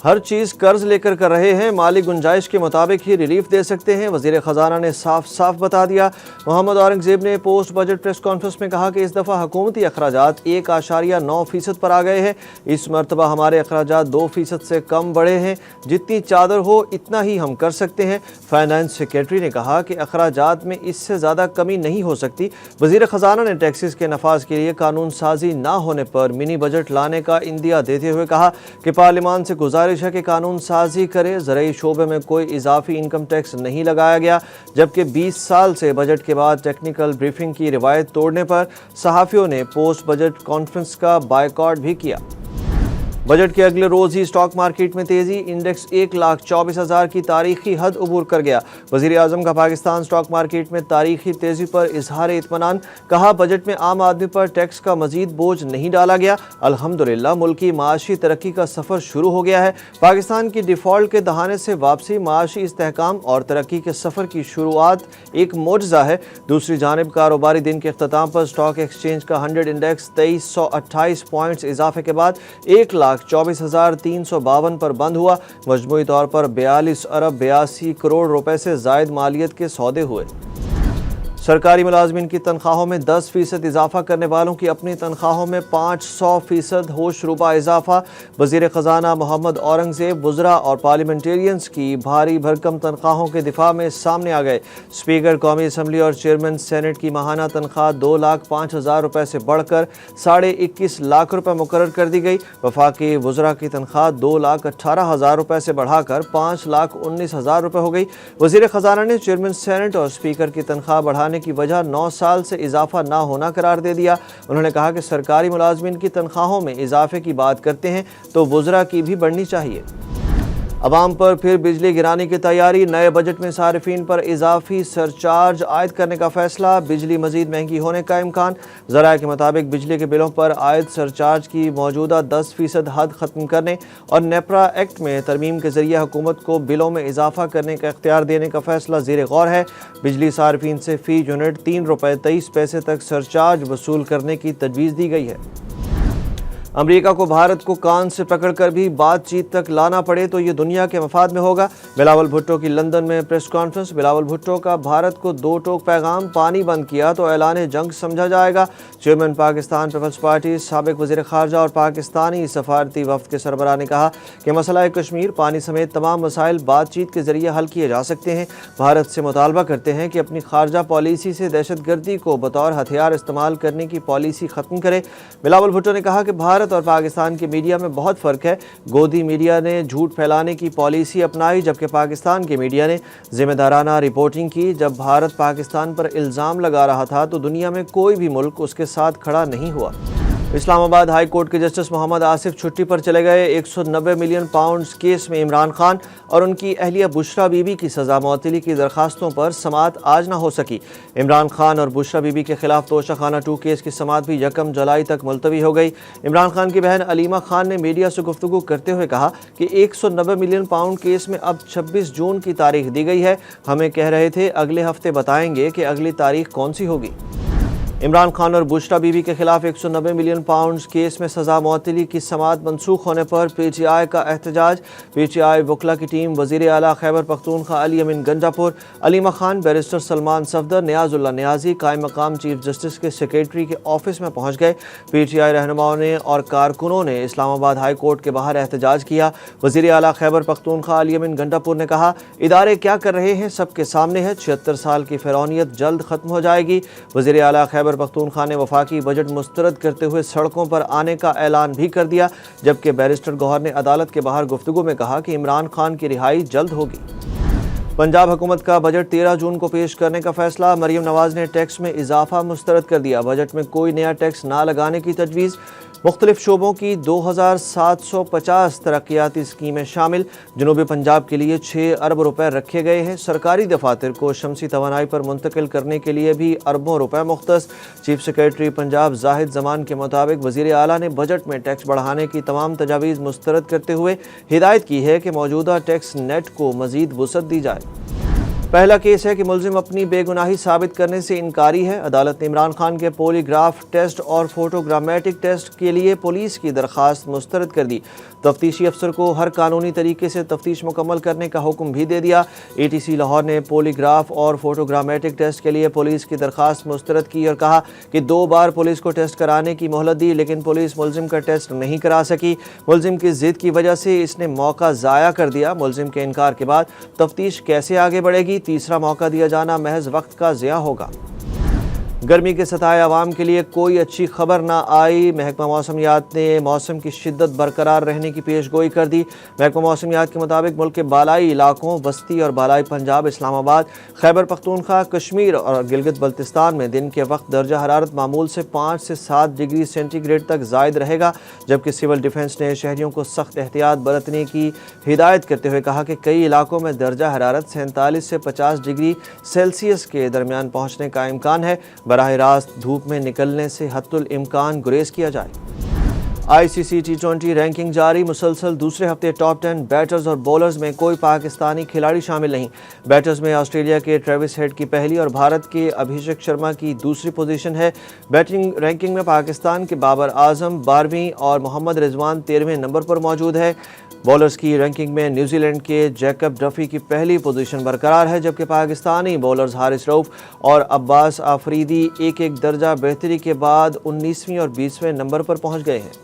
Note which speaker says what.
Speaker 1: हर चीज़ कर्ज लेकर कर रहे हैं, माली गुंजाइश के मुताबिक ही रिलीफ दे सकते हैं, वज़ीर ख़जाना ने साफ साफ बता दिया। मोहम्मद औरंगज़ेब ने पोस्ट बजट प्रेस कॉन्फ्रेंस में कहा कि इस दफ़ा हुकूमती अखराजात 1.9% पर आ गए हैं। इस मरतबा हमारे अखराजात 2% से कम बढ़े हैं। जितनी चादर हो इतना ही हम कर सकते हैं। फाइनेंस सेक्रेटरी ने कहा कि अखराजात में इससे ज़्यादा कमी नहीं हो सकती। वज़ीर ख़जाना ने टैक्सेस के नफाज के लिए कानून साजी ना होने पर मिनी बजट लाने का इंदिया देते हुए कहा कि पार्लियामान से गुजारिश है कि कानून साजी करे। ज़राई शोबे में कोई इजाफी इनकम टैक्स नहीं लगाया गया, जबकि 20 साल से बजट के बाद टेक्निकल ब्रीफिंग की रिवायत तोड़ने पर सहाफ़ियों ने पोस्ट बजट कॉन्फ्रेंस का बायकॉट भी किया। बजट के अगले रोज़ ही स्टॉक मार्केट में तेज़ी, इंडेक्स 1,24,000 की तारीखी हद अबूर कर गया। वज़ीर आज़म का पाकिस्तान स्टॉक मार्केट में तारीखी तेज़ी पर इजहार इत्मीनान। कहा बजट में आम आदमी पर टैक्स का मजीद बोझ नहीं डाला गया। अल्हम्दुलिल्लाह मुल्क की माशी तरक्की का सफ़र शुरू हो गया है। पाकिस्तान की डिफ़ॉल्ट के दहाने से वापसी, माशी इस्तेहकाम और तरक्की के सफ़र की शुरुआत एक मोजज़ा है। दूसरी जानिब कारोबारी दिन के अख्ताम पर स्टॉक एक्सचेंज का 100 इंडेक्स 2328 पॉइंट्स इजाफे के बाद 1,24,352 पर बंद हुआ। मजमूई तौर पर 42 अरब 82 करोड़ रुपए से जायद मालियत के सौदे हुए। सरकारी मुलाजमीन की तनख्वाहों में 10% इजाफा करने वालों की अपनी तनख्वाहों में 500% होश रुबा इजाफा। वज़ीर ख़जाना मोहम्मद औरंगज़ेब वज़रा और पार्लियामेंटेरियंस की भारी भरकम तनख्वाहों के दिफा में सामने आ गए। स्पीकर कौमी असम्बली और चेयरमैन सेनेट की माहाना तनख्वाह 2,05,000 रुपये से बढ़कर 21.5 लाख रुपये मुकर्रर कर दी गई। वफाकी वज़रा की तनख्वाह 2,18,000 रुपये से बढ़ाकर 5,19,000 रुपये हो गई। वज़ीर ख़जाना ने चेयरमैन सेनेट और स्पीकर की तनख्वाह बढ़ाने की वजह 9 साल से इजाफा ना होना करार दे दिया। उन्होंने कहा कि सरकारी मुलाजमीन की तनख्वाहों में इजाफे की बात करते हैं तो वज़रा की भी बढ़नी चाहिए। अवाम पर फिर बिजली गिराने की तैयारी, नए बजट में सारिफीन पर इजाफी सरचार्ज आयद करने का फैसला, बिजली मजीद महंगी होने का इम्कान। ज़राए के मुताबिक बिजली के बिलों पर आयद सरचार्ज की मौजूदा 10% हद ख़त्म करने और नेपरा एक्ट में तरमीम के ज़रिए हुकूमत को बिलों में इजाफा करने का इख्तियार देने का फैसला ज़ेर गौर है। बिजली सारिफीन से फ़ी यूनिट 3 रुपये 23 पैसे तक सरचार्ज वसूल करने की तजवीज़ दी गई है। अमेरिका को भारत को कान से पकड़कर भी बातचीत तक लाना पड़े तो ये दुनिया के मफाद में होगा। बिलावल भुट्टो की लंदन में प्रेस कॉन्फ्रेंस। बिलावल भुट्टो का भारत को 2 टोक पैगाम, पानी बंद किया तो ऐलान जंग समझा जाएगा। चेयरमैन पाकिस्तान पीपल्स पार्टी साबिक वज़ीर ख़ारजा और पाकिस्तानी सफारती वफ़द के सरबराह ने कहा कि मसला कश्मीर, पानी समेत तमाम मसाइल बातचीत के ज़रिए हल किए जा सकते हैं। भारत से मुतालबा करते हैं कि अपनी खारजा पॉलिसी से दहशतगर्दी को बतौर हथियार इस्तेमाल करने की पॉलिसी ख़त्म करे। बिलावल भुट्टो ने कहा कि भारत और पाकिस्तान के मीडिया में बहुत फ़र्क है। गोदी मीडिया ने झूठ फैलाने की पॉलिसी अपनाई, जबकि पाकिस्तान के मीडिया ने जिम्मेदाराना रिपोर्टिंग की। जब भारत पाकिस्तान पर इल्ज़ाम लगा रहा था तो दुनिया में कोई भी मुल्क उसके साथ खड़ा नहीं हुआ। इस्लामाबाद हाई कोर्ट के जस्टिस मोहम्मद आसिफ छुट्टी पर चले गए। 190 मिलियन पाउंड केस में इमरान खान और उनकी अहलिया बुशरा बीबी की सज़ा मअतली की दरखास्तों पर समाअत आज न हो सकी। इमरान खान और बुशरा बीबी के खिलाफ तोशाखाना 2 केस की समाअत भी 1 जुलाई तक मुलतवी हो गई। इमरान खान की बहन अलीमा खान ने मीडिया से गुफ्तगू करते हुए कहा कि 190 मिलियन पाउंड केस में अब 26 जून की तारीख दी गई है। हमें कह रहे थे अगले हफ्ते बताएंगे कि अगली तारीख कौन सी होगी। इमरान खान और बुशरा बीबी के खिलाफ 190 मिलियन पाउंड केस में सज़ा मअतली की समाअत मनसूख होने पर PTI का एहतजाज। PTI वकला की टीम वज़ीर आला खैबर पख्तूनख्वा अली अमीन गंजापुर, अलीमा खान, बैरिस्टर सलमान सफदर, नियाजुल्लाह नियाजी, कायम मकाम चीफ जस्टिस के सेक्रेटरी के ऑफिस में पहुँच गए। PTI रहनुमाओं ने और कारकुनों ने इस्लामाबाद हाई कोर्ट के बाहर एहतजाज किया। वज़ीर आला खैबर पख्तूनख्वा अली अमीन गंजापुर ने कहा इदारे क्या कर रहे हैं सबके सामने है। 76 साल की फ़िरौनियत जल्द ख़त्म हो जाएगी। वज़ीर आला खैबर पख्तूनख्वा ने वफाकी बजट मुस्तरद करते हुए सड़कों पर आने का ऐलान भी कर दिया, जबकि बैरिस्टर गौहर ने अदालत के बाहर गुफ्तगू में कहा कि इमरान खान की रिहाई जल्द होगी। पंजाब हुकूमत का बजट 13 जून को पेश करने का फैसला। मरीम नवाज ने टैक्स में इजाफा मुस्तरद कर दिया। बजट में कोई नया टैक्स ना लगाने की तजवीज़। मुख्तलिफ शोबों की 2750 तरक्याती स्कीमें शामिल। जनूबी पंजाब के लिए 6 अरब रुपए रखे गए हैं। सरकारी दफातर को शमसी तवानाई पर मुंतकिल करने के लिए भी अरबों रुपए मुख्तस। चीफ सेक्रेटरी पंजाब जाहिद जमान के मुताबिक वज़ीर आला ने बजट में टैक्स बढ़ाने की तमाम तजावीज़ मुस्तरद करते हुए हिदायत की है कि मौजूदा टैक्स नेट को मज़ीद वुसअत दी जाए। پہلا کیس ہے کہ ملزم اپنی بے گناہی ثابت کرنے سے انکاری ہے۔ عدالت نے عمران خان کے پولی گراف ٹیسٹ اور فوٹوگرامیٹک ٹیسٹ کے لیے پولیس کی درخواست مسترد کر دی۔ تفتیشی افسر کو ہر قانونی طریقے سے تفتیش مکمل کرنے کا حکم بھی دے دیا۔ اے ٹی سی لاہور نے پولی گراف اور فوٹوگرامیٹک ٹیسٹ کے لیے پولیس کی درخواست مسترد کی اور کہا کہ 2 بار پولیس کو ٹیسٹ کرانے کی مہلت دی، لیکن پولیس ملزم کا ٹیسٹ نہیں کرا سکی۔ ملزم کی ضد کی وجہ سے اس نے موقع ضائع کر دیا۔ ملزم کے انکار کے بعد تفتیش کیسے آگے بڑھے گی؟ تیسرا موقع دیا جانا محض وقت کا ضیاع ہوگا۔ گرمی کے ستائے عوام کے لیے کوئی اچھی خبر نہ آئی۔ محکمہ موسمیات نے موسم کی شدت برقرار رہنے کی پیش گوئی کر دی۔ محکمہ موسمیات کے مطابق ملک کے بالائی علاقوں وسطی اور بالائی پنجاب، اسلام آباد، خیبر پختونخوا، کشمیر اور گلگت بلتستان میں دن کے وقت درجہ حرارت معمول سے 5 سے 7 ڈگری سینٹی گریڈ تک زائد رہے گا، جبکہ سول ڈیفنس نے شہریوں کو سخت احتیاط برتنے کی ہدایت کرتے ہوئے کہا کہ کئی علاقوں میں درجہ حرارت 47 سے 50 ڈگری سیلسیس کے درمیان پہنچنے کا امکان ہے۔ براہ راست دھوپ میں نکلنے سے حتی الامکان گریز کیا جائے۔ آئی سی سی T20 رینکنگ جاری، مسلسل دوسرے ہفتے ٹاپ 10 بیٹرز اور بولرز میں کوئی پاکستانی کھلاڑی شامل نہیں۔ بیٹرز میں آسٹریلیا کے ٹریوس ہیڈ کی پہلی اور بھارت کے ابھیشیک شرما کی دوسری پوزیشن ہے۔ بیٹنگ رینکنگ میں پاکستان کے بابر اعظم 12ویں اور محمد رضوان 13ویں نمبر پر موجود ہے۔ بولرز کی رینکنگ میں نیوزی لینڈ کے جیکب ڈفی کی پہلی پوزیشن برقرار ہے، جبکہ پاکستانی بولرز حارث رؤف اور عباس آفریدی ایک ایک درجہ بہتری کے بعد 19ویں اور 20ویں نمبر پر پہنچ گئے ہیں۔